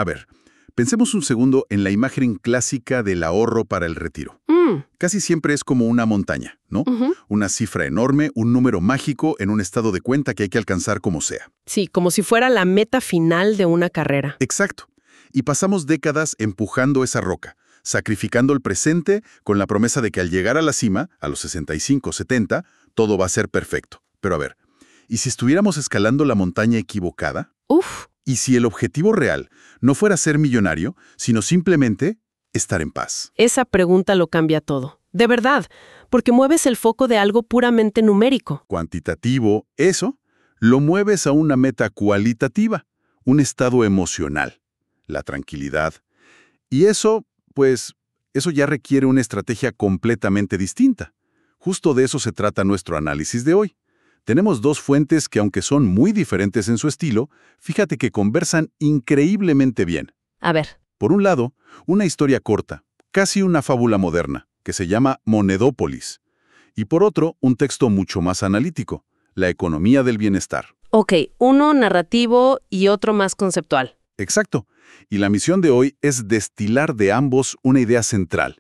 A ver, pensemos un segundo en la imagen clásica del ahorro para el retiro. Casi siempre es como una montaña, ¿no? Una cifra enorme, un número mágico en un estado de cuenta que hay que alcanzar como sea. Sí, como si fuera la meta final de una carrera. Exacto. Y pasamos décadas empujando esa roca, sacrificando el presente con la promesa de que al llegar a la cima, a los 65, 70, todo va a ser perfecto. Pero a ver, ¿y si estuviéramos escalando la montaña equivocada? Uf. ¿Y si el objetivo real no fuera ser millonario, sino simplemente estar en paz? Esa pregunta lo cambia todo. De verdad, porque mueves el foco de algo puramente numérico. Cuantitativo, eso, lo mueves a una meta cualitativa, un estado emocional, la tranquilidad. Y eso, pues, eso ya requiere una estrategia completamente distinta. Justo de eso se trata nuestro análisis de hoy. Tenemos dos fuentes que, aunque son muy diferentes en su estilo, fíjate que conversan increíblemente bien. A ver. Por un lado, una historia corta, casi una fábula moderna, que se llama Monedópolis. Y por otro, un texto mucho más analítico, La economía del bienestar. Ok, uno narrativo y otro más conceptual. Exacto. Y la misión de hoy es destilar de ambos una idea central.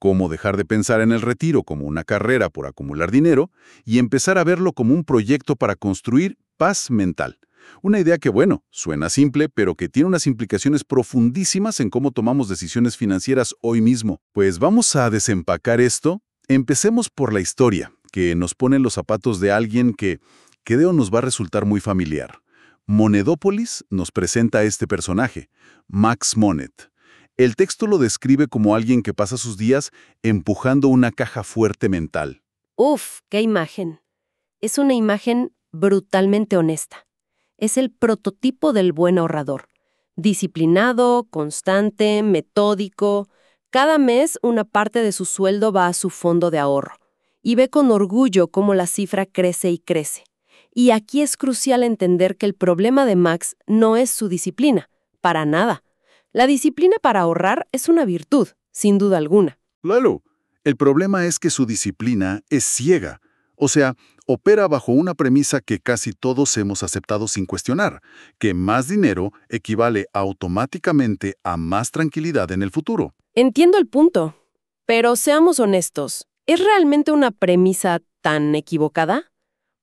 Cómo dejar de pensar en el retiro como una carrera por acumular dinero y empezar a verlo como un proyecto para construir paz mental. Una idea que, bueno, suena simple, pero que tiene unas implicaciones profundísimas en cómo tomamos decisiones financieras hoy mismo. Pues vamos a desempacar esto. Empecemos por la historia, que nos pone en los zapatos de alguien que creo nos va a resultar muy familiar. Monedópolis nos presenta a este personaje, Max Monet. El texto lo describe como alguien que pasa sus días empujando una caja fuerte mental. Uf, qué imagen. Es una imagen brutalmente honesta. Es el prototipo del buen ahorrador. Disciplinado, constante, metódico. Cada mes una parte de su sueldo va a su fondo de ahorro. Y ve con orgullo cómo la cifra crece y crece. Y aquí es crucial entender que el problema de Max no es su disciplina, para nada. La disciplina para ahorrar es una virtud, sin duda alguna. Claro, el problema es que su disciplina es ciega. O sea, opera bajo una premisa que casi todos hemos aceptado sin cuestionar, que más dinero equivale automáticamente a más tranquilidad en el futuro. Entiendo el punto, pero seamos honestos, ¿es realmente una premisa tan equivocada?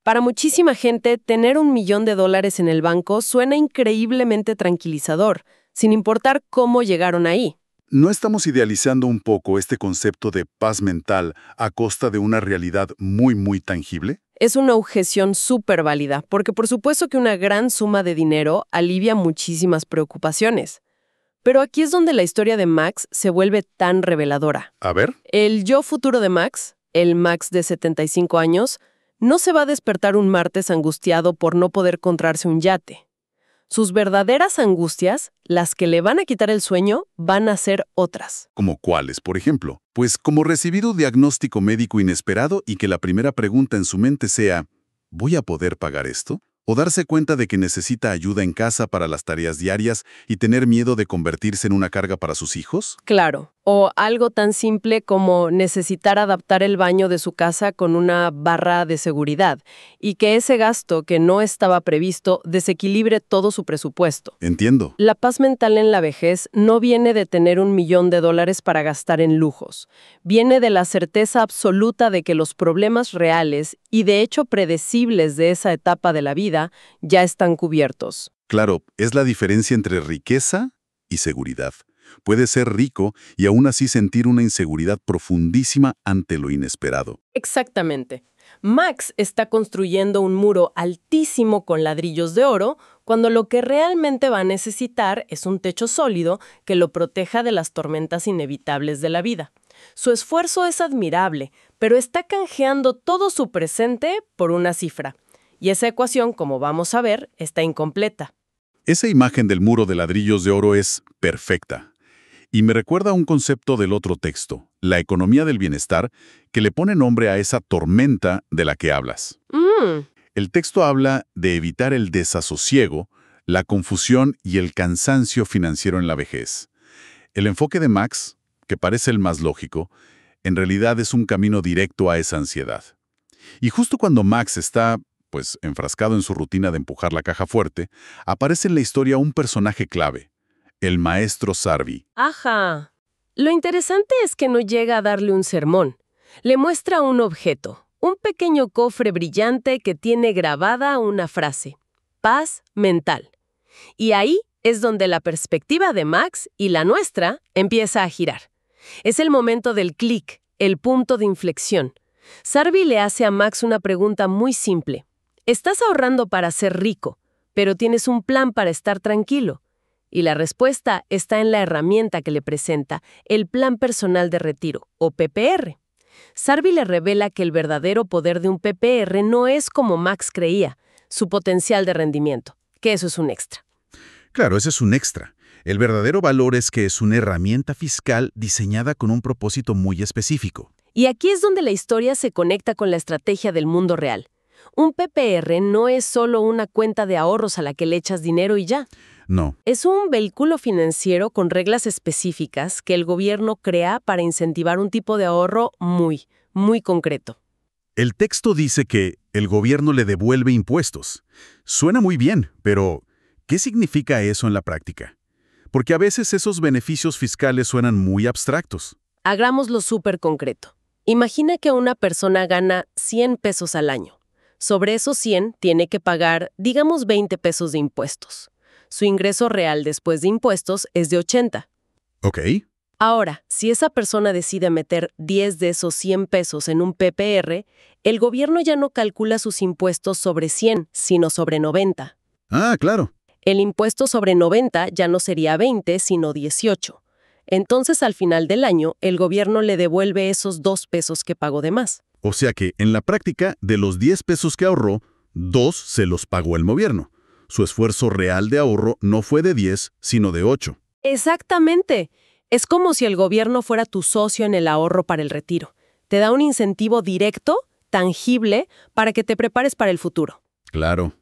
Para muchísima gente, tener $1 millón en el banco suena increíblemente tranquilizador, sin importar cómo llegaron ahí. ¿No estamos idealizando un poco este concepto de paz mental a costa de una realidad muy tangible? Es una objeción súper válida, porque por supuesto que una gran suma de dinero alivia muchísimas preocupaciones. Pero aquí es donde la historia de Max se vuelve tan reveladora. A ver. El yo futuro de Max, el Max de 75 años, no se va a despertar un martes angustiado por no poder comprarse un yate. Sus verdaderas angustias, las que le van a quitar el sueño, van a ser otras. ¿Como cuáles, por ejemplo? Pues como recibir un diagnóstico médico inesperado y que la primera pregunta en su mente sea, ¿voy a poder pagar esto? O darse cuenta de que necesita ayuda en casa para las tareas diarias y tener miedo de convertirse en una carga para sus hijos. Claro. O algo tan simple como necesitar adaptar el baño de su casa con una barra de seguridad y que ese gasto que no estaba previsto desequilibre todo su presupuesto. Entiendo. La paz mental en la vejez no viene de tener $1 millón para gastar en lujos. Viene de la certeza absoluta de que los problemas reales y de hecho predecibles de esa etapa de la vida ya están cubiertos. Claro, es la diferencia entre riqueza y seguridad. Puede ser rico y aún así sentir una inseguridad profundísima ante lo inesperado. Exactamente. Max está construyendo un muro altísimo con ladrillos de oro, cuando lo que realmente va a necesitar es un techo sólido que lo proteja de las tormentas inevitables de la vida. Su esfuerzo es admirable, pero está canjeando todo su presente por una cifra. Y esa ecuación, como vamos a ver, está incompleta. Esa imagen del muro de ladrillos de oro es perfecta. Y me recuerda a un concepto del otro texto, la economía del bienestar, que le pone nombre a esa tormenta de la que hablas. El texto habla de evitar el desasosiego, la confusión y el cansancio financiero en la vejez. El enfoque de Max, que parece el más lógico, en realidad es un camino directo a esa ansiedad. Y justo cuando Max está, enfrascado en su rutina de empujar la caja fuerte, aparece en la historia un personaje clave, el maestro Sarvi. Ajá. Lo interesante es que no llega a darle un sermón. Le muestra un objeto, un pequeño cofre brillante que tiene grabada una frase: paz mental. Y ahí es donde la perspectiva de Max y la nuestra empieza a girar. Es el momento del clic, el punto de inflexión. Sarvi le hace a Max una pregunta muy simple. Estás ahorrando para ser rico, pero tienes un plan para estar tranquilo. Y la respuesta está en la herramienta que le presenta, el Plan Personal de Retiro, o PPR. Sarvi le revela que el verdadero poder de un PPR no es como Max creía, su potencial de rendimiento, que eso es un extra. Claro, ese es un extra. El verdadero valor es que es una herramienta fiscal diseñada con un propósito muy específico. Y aquí es donde la historia se conecta con la estrategia del mundo real. Un PPR no es solo una cuenta de ahorros a la que le echas dinero y ya. No. Es un vehículo financiero con reglas específicas que el gobierno crea para incentivar un tipo de ahorro muy, muy concreto. El texto dice que el gobierno le devuelve impuestos. Suena muy bien, pero ¿qué significa eso en la práctica? Porque a veces esos beneficios fiscales suenan muy abstractos. Hagámoslo súper concreto. Imagina que una persona gana 100 pesos al año. Sobre esos 100 tiene que pagar, digamos, 20 pesos de impuestos. Su ingreso real después de impuestos es de 80. Ok. Ahora, si esa persona decide meter 10 de esos 100 pesos en un PPR, el gobierno ya no calcula sus impuestos sobre 100, sino sobre 90. Ah, claro. El impuesto sobre 90 ya no sería 20, sino 18. Entonces, al final del año, el gobierno le devuelve esos 2 pesos que pagó de más. O sea que, en la práctica, de los 10 pesos que ahorró, 2 se los pagó el gobierno. Su esfuerzo real de ahorro no fue de 10, sino de 8. Exactamente. Es como si el gobierno fuera tu socio en el ahorro para el retiro. Te da un incentivo directo, tangible, para que te prepares para el futuro. Claro.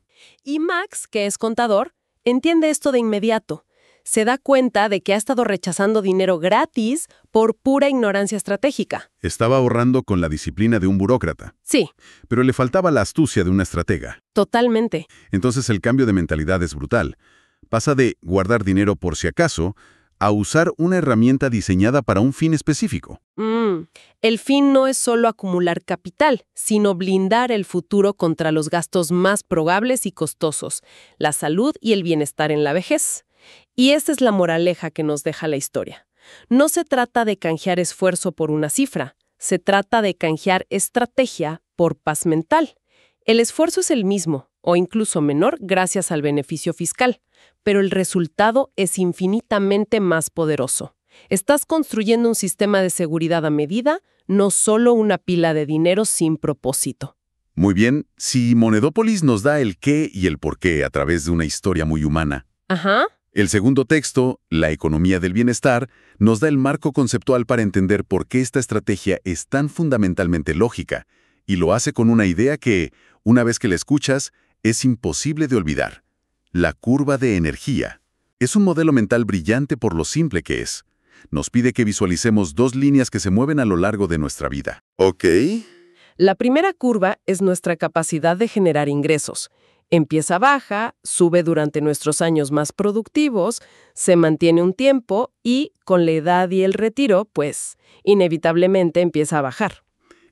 Y Max, que es contador, entiende esto de inmediato. Se da cuenta de que ha estado rechazando dinero gratis por pura ignorancia estratégica. Estaba ahorrando con la disciplina de un burócrata, Sí, pero le faltaba la astucia de una estratega. totalmente. Entonces el cambio de mentalidad es brutal. Pasa de guardar dinero por si acaso a usar una herramienta diseñada para un fin específico. El fin no es solo acumular capital, sino blindar el futuro contra los gastos más probables y costosos, la salud y el bienestar en la vejez. Y esa es la moraleja que nos deja la historia. No se trata de canjear esfuerzo por una cifra, se trata de canjear estrategia por paz mental. El esfuerzo es el mismo, o incluso menor, gracias al beneficio fiscal, pero el resultado es infinitamente más poderoso. Estás construyendo un sistema de seguridad a medida, no solo una pila de dinero sin propósito. Muy bien, si Monedópolis nos da el qué y el por qué a través de una historia muy humana, Ajá. el segundo texto, La economía del bienestar, nos da el marco conceptual para entender por qué esta estrategia es tan fundamentalmente lógica, y lo hace con una idea que, una vez que la escuchas, es imposible de olvidar. La curva de energía. Es un modelo mental brillante por lo simple que es. Nos pide que visualicemos 2 líneas que se mueven a lo largo de nuestra vida. Ok. La primera curva es nuestra capacidad de generar ingresos. Empieza baja, sube durante nuestros años más productivos, se mantiene un tiempo y, con la edad y el retiro, pues, inevitablemente empieza a bajar.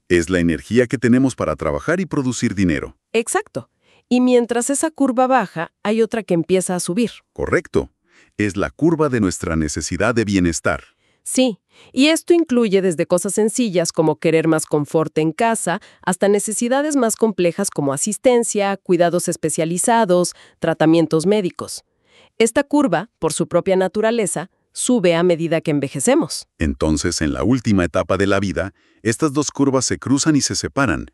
Es la energía que tenemos para trabajar y producir dinero. Exacto. Y mientras esa curva baja, hay otra que empieza a subir. Correcto. Es la curva de nuestra necesidad de bienestar. Sí, y esto incluye desde cosas sencillas como querer más confort en casa, hasta necesidades más complejas como asistencia, cuidados especializados, tratamientos médicos. Esta curva, por su propia naturaleza, sube a medida que envejecemos. Entonces, en la última etapa de la vida, estas 2 curvas se cruzan y se separan,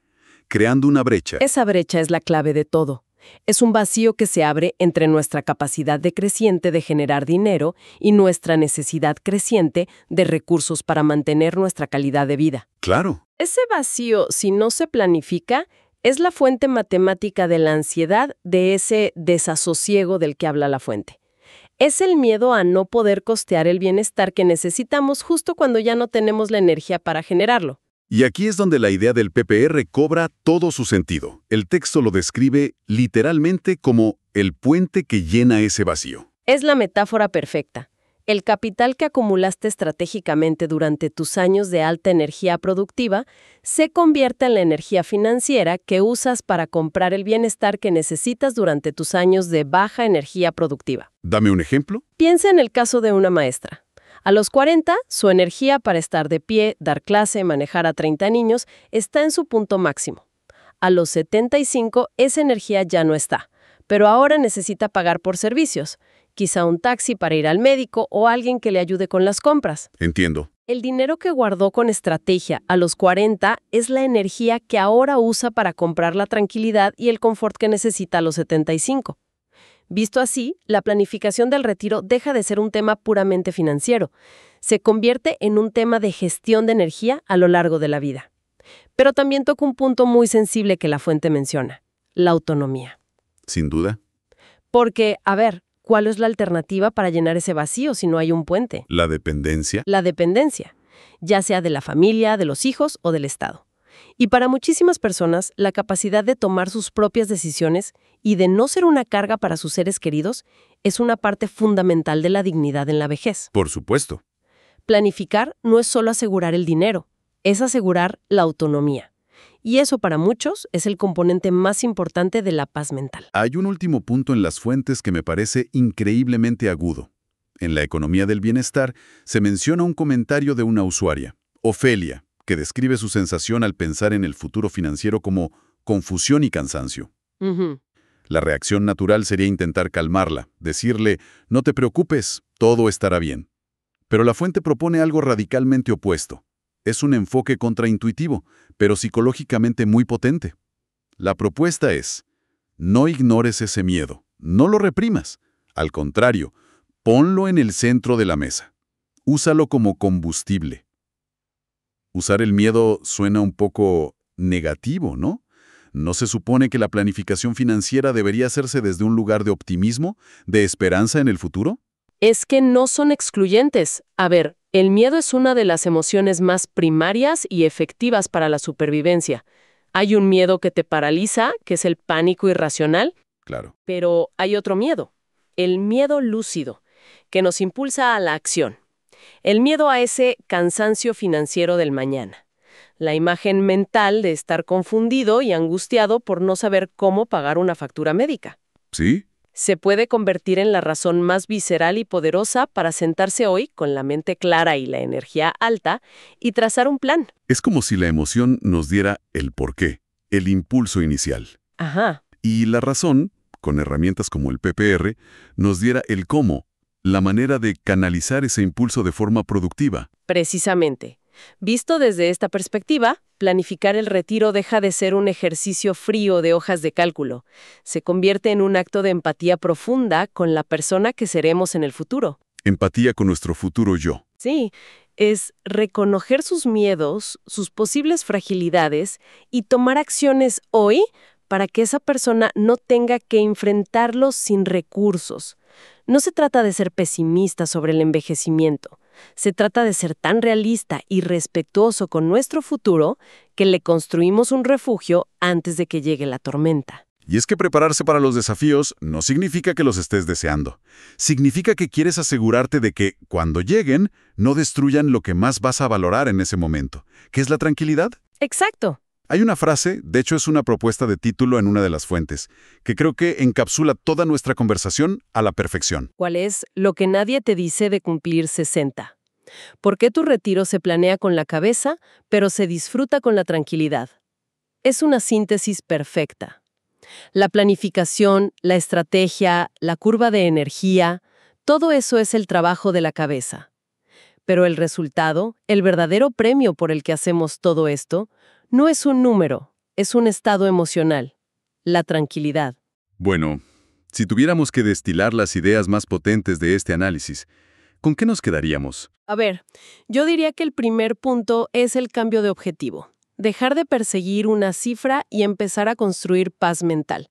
creando una brecha. Esa brecha es la clave de todo. Es un vacío que se abre entre nuestra capacidad decreciente de generar dinero y nuestra necesidad creciente de recursos para mantener nuestra calidad de vida. Claro. Ese vacío, si no se planifica, es la fuente matemática de la ansiedad, de ese desasosiego del que habla la fuente. Es el miedo a no poder costear el bienestar que necesitamos justo cuando ya no tenemos la energía para generarlo. Y aquí es donde la idea del PPR cobra todo su sentido. El texto lo describe literalmente como el puente que llena ese vacío. Es la metáfora perfecta. El capital que acumulaste estratégicamente durante tus años de alta energía productiva se convierte en la energía financiera que usas para comprar el bienestar que necesitas durante tus años de baja energía productiva. Dame un ejemplo. Piensa en el caso de una maestra. A los 40, su energía para estar de pie, dar clase, manejar a 30 niños está en su punto máximo. A los 75, esa energía ya no está, pero ahora necesita pagar por servicios, quizá un taxi para ir al médico o alguien que le ayude con las compras. Entiendo. El dinero que guardó con estrategia a los 40 es la energía que ahora usa para comprar la tranquilidad y el confort que necesita a los 75. Visto así, la planificación del retiro deja de ser un tema puramente financiero. Se convierte en un tema de gestión de energía a lo largo de la vida. Pero también toca un punto muy sensible que la fuente menciona: la autonomía. Sin duda. Porque, a ver, ¿cuál es la alternativa para llenar ese vacío si no hay un puente? La dependencia. La dependencia, ya sea de la familia, de los hijos o del Estado. Y para muchísimas personas, la capacidad de tomar sus propias decisiones y de no ser una carga para sus seres queridos es una parte fundamental de la dignidad en la vejez. Por supuesto. Planificar no es solo asegurar el dinero, es asegurar la autonomía. Y eso para muchos es el componente más importante de la paz mental. Hay un último punto en las fuentes que me parece increíblemente agudo. En la economía del bienestar se menciona un comentario de una usuaria, Ofelia, que describe su sensación al pensar en el futuro financiero como confusión y cansancio. Ujú. La reacción natural sería intentar calmarla, decirle, no te preocupes, todo estará bien. Pero la fuente propone algo radicalmente opuesto. Es un enfoque contraintuitivo, pero psicológicamente muy potente. La propuesta es, no ignores ese miedo, no lo reprimas. Al contrario, ponlo en el centro de la mesa. Úsalo como combustible. Usar el miedo suena un poco negativo, ¿no? ¿No se supone que la planificación financiera debería hacerse desde un lugar de optimismo, de esperanza en el futuro? Es que no son excluyentes. A ver, el miedo es una de las emociones más primarias y efectivas para la supervivencia. Hay un miedo que te paraliza, que es el pánico irracional, Claro. pero hay otro miedo, el miedo lúcido, que nos impulsa a la acción. El miedo a ese cansancio financiero del mañana. La imagen mental de estar confundido y angustiado por no saber cómo pagar una factura médica. ¿Sí? Se puede convertir en la razón más visceral y poderosa para sentarse hoy con la mente clara y la energía alta y trazar un plan. Es como si la emoción nos diera el porqué, el impulso inicial. Ajá. Y la razón, con herramientas como el PPR, nos diera el cómo, la manera de canalizar ese impulso de forma productiva. Precisamente. Visto desde esta perspectiva, planificar el retiro deja de ser un ejercicio frío de hojas de cálculo. Se convierte en un acto de empatía profunda con la persona que seremos en el futuro. Empatía con nuestro futuro yo. Sí, es reconocer sus miedos, sus posibles fragilidades y tomar acciones hoy para que esa persona no tenga que enfrentarlos sin recursos. No se trata de ser pesimista sobre el envejecimiento. Se trata de ser tan realista y respetuoso con nuestro futuro que le construimos un refugio antes de que llegue la tormenta. Y es que prepararse para los desafíos no significa que los estés deseando. Significa que quieres asegurarte de que, cuando lleguen, no destruyan lo que más vas a valorar en ese momento, que es la tranquilidad. Exacto. Hay una frase, de hecho es una propuesta de título en una de las fuentes, que creo que encapsula toda nuestra conversación a la perfección. ¿Cuál es lo que nadie te dice de cumplir 60? ¿Por qué tu retiro se planea con la cabeza, pero se disfruta con la tranquilidad? Es una síntesis perfecta. La planificación, la estrategia, la curva de energía, todo eso es el trabajo de la cabeza. Pero el resultado, el verdadero premio por el que hacemos todo esto, no es un número, es un estado emocional, la tranquilidad. Bueno, si tuviéramos que destilar las ideas más potentes de este análisis, ¿con qué nos quedaríamos? A ver, yo diría que el primer punto es el cambio de objetivo. Dejar de perseguir una cifra y empezar a construir paz mental.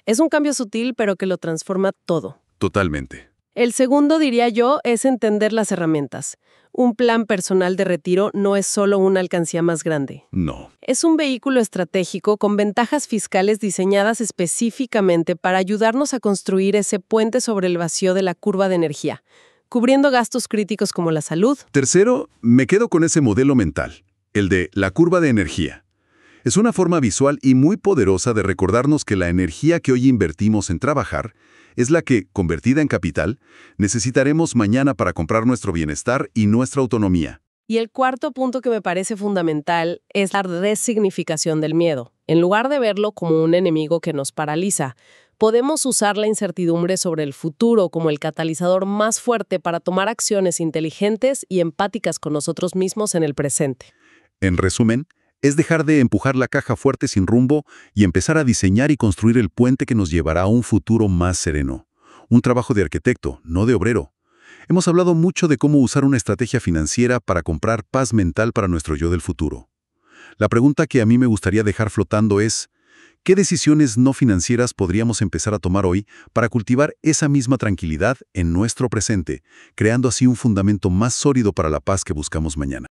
Es un cambio sutil, pero que lo transforma todo. Totalmente. El segundo, diría yo, es entender las herramientas. Un plan personal de retiro no es solo una alcancía más grande. No. Es un vehículo estratégico con ventajas fiscales diseñadas específicamente para ayudarnos a construir ese puente sobre el vacío de la curva de energía, cubriendo gastos críticos como la salud. Tercero, me quedo con ese modelo mental, el de la curva de energía. Es una forma visual y muy poderosa de recordarnos que la energía que hoy invertimos en trabajar es la que, convertida en capital, necesitaremos mañana para comprar nuestro bienestar y nuestra autonomía. Y el cuarto punto que me parece fundamental es la resignificación del miedo. En lugar de verlo como un enemigo que nos paraliza, podemos usar la incertidumbre sobre el futuro como el catalizador más fuerte para tomar acciones inteligentes y empáticas con nosotros mismos en el presente. En resumen, es dejar de empujar la caja fuerte sin rumbo y empezar a diseñar y construir el puente que nos llevará a un futuro más sereno. Un trabajo de arquitecto, no de obrero. Hemos hablado mucho de cómo usar una estrategia financiera para comprar paz mental para nuestro yo del futuro. La pregunta que a mí me gustaría dejar flotando es, ¿qué decisiones no financieras podríamos empezar a tomar hoy para cultivar esa misma tranquilidad en nuestro presente, creando así un fundamento más sólido para la paz que buscamos mañana?